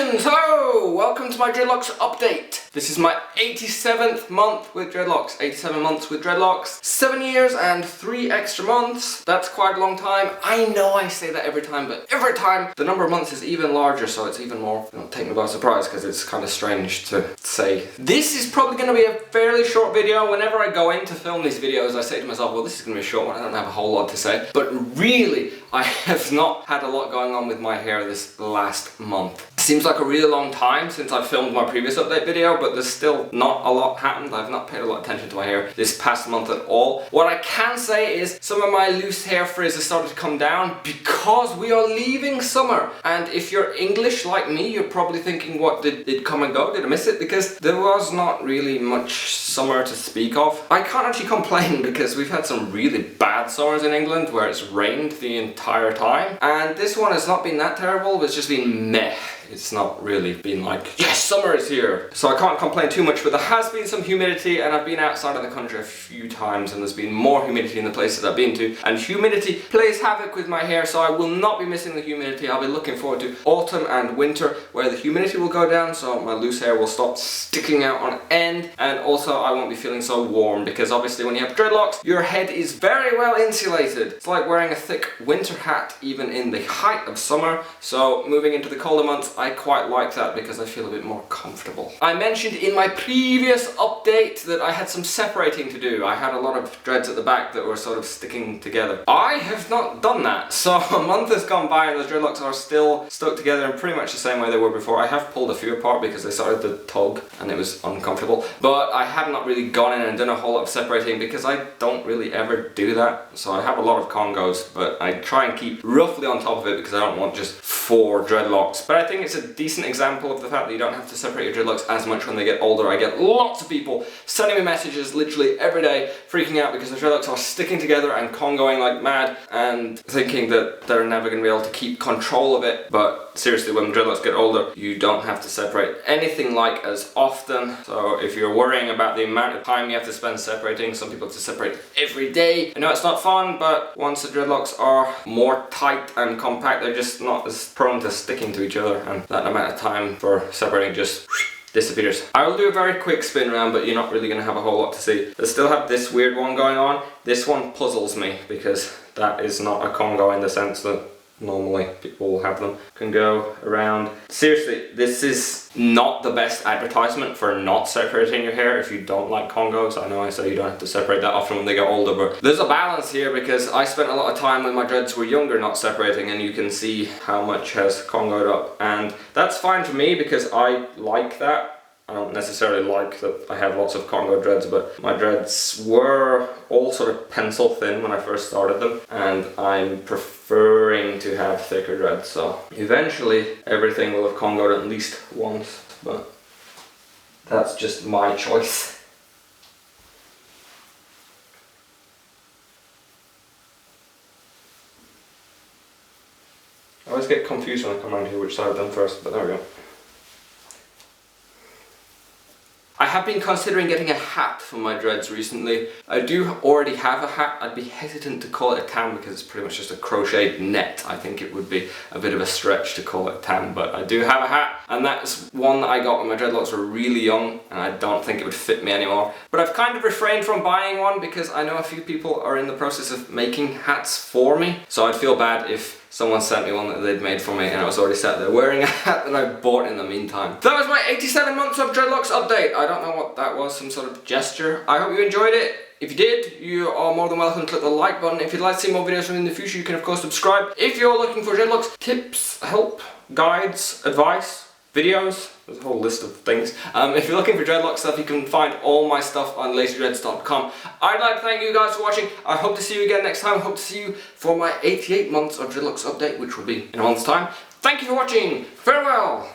Congratulations! Hello! Welcome to my Dreadlocks update. This is my 87th month with Dreadlocks. 87 months with Dreadlocks. 7 years and 3 extra months. That's quite a long time. I know I say that every time, but every time the number of months is even larger, so it's even more, take me by surprise, because it's kind of strange to say. This is probably going to be a fairly short video. Whenever I go in to film these videos, I say to myself, well, this is going to be a short one. I don't have a whole lot to say. But really, I have not had a lot going on with my hair this last month. Seems like a really long time since I filmed my previous update video, but there's still not a lot happened. I've not paid a lot of attention to my hair this past month at all. What I can say is some of my loose hair frizz has started to come down because we are leaving summer. And if you're English like me, you're probably thinking, what, did it come and go? Did I miss it? Because there was not really much summer to speak of. I can't actually complain because we've had some really bad summers in England where it's rained the entire time. And this one has not been that terrible, it's just been meh. It's not really been like, yes, summer is here. So I can't complain too much, but there has been some humidity, and I've been outside of the country a few times and there's been more humidity in the places I've been to, and humidity plays havoc with my hair, so I will not be missing the humidity. I'll be looking forward to autumn and winter where the humidity will go down, so my loose hair will stop sticking out on end, and also I won't be feeling so warm, because obviously when you have dreadlocks, your head is very well insulated. It's like wearing a thick winter hat even in the height of summer, so moving into the colder months, I quite like that because I feel a bit more comfortable. I mentioned in my previous update that I had some separating to do. I had a lot of dreads at the back that were sort of sticking together. I have not done that. So a month has gone by and the dreadlocks are still stuck together in pretty much the same way they were before. I have pulled a few apart because they started to tug and it was uncomfortable. But I have not really gone in and done a whole lot of separating because I don't really ever do that. So I have a lot of Congos, but I try and keep roughly on top of it because I don't want just 4 dreadlocks. But I think it's a decent example of the fact that you don't have to separate your dreadlocks as much when they get older. I get lots of people sending me messages literally every day freaking out because the dreadlocks are sticking together and Congoing like mad and thinking that they're never going to be able to keep control of it. But seriously, when dreadlocks get older, you don't have to separate anything like as often. So if you're worrying about the amount of time you have to spend separating, some people have to separate every day. I know it's not fun, but once the dreadlocks are more tight and compact, they're just not as prone to sticking to each other, and that amount of time for separating just disappears. I will do a very quick spin around, but you're not really going to have a whole lot to see. I still have this weird one going on. This one puzzles me because that is not a Congo in the sense that normally people will have them. Can go around. Seriously, this is not the best advertisement for not separating your hair if you don't like Congos. I know I say you don't have to separate that often when they get older, but there's a balance here because I spent a lot of time when my dreads were younger not separating, and you can see how much has Congoed up, and that's fine for me because I like that. I don't necessarily like that I have lots of Congo dreads, but my dreads were all sort of pencil thin when I first started them, and I'm preferring to have thicker dreads, so eventually everything will have Congoed at least once, but that's just my choice. I always get confused when I come around here which side I've done first, but there we go. I have been considering getting a hat for my dreads recently. I do already have a hat. I'd be hesitant to call it a tam because it's pretty much just a crocheted net. I think it would be a bit of a stretch to call it a tam, but I do have a hat, and that's one that I got when my dreadlocks were really young, and I don't think it would fit me anymore. But I've kind of refrained from buying one because I know a few people are in the process of making hats for me, so I'd feel bad if someone sent me one that they'd made for me and I was already sat there wearing a hat that I bought in the meantime. That was my 87 months of dreadlocks update. I don't know what that was, some sort of gesture. I hope you enjoyed it. If you did, you are more than welcome to click the like button. If you'd like to see more videos from me in the future, you can of course subscribe. If you're looking for dreadlocks tips, help, guides, advice, videos, there's a whole list of things. If you're looking for dreadlock stuff, you can find all my stuff on lazydreads.com. I'd like to thank you guys for watching. I hope to see you again next time. I hope to see you for my 88 months of dreadlocks update, which will be in a month's time. Thank you for watching. Farewell.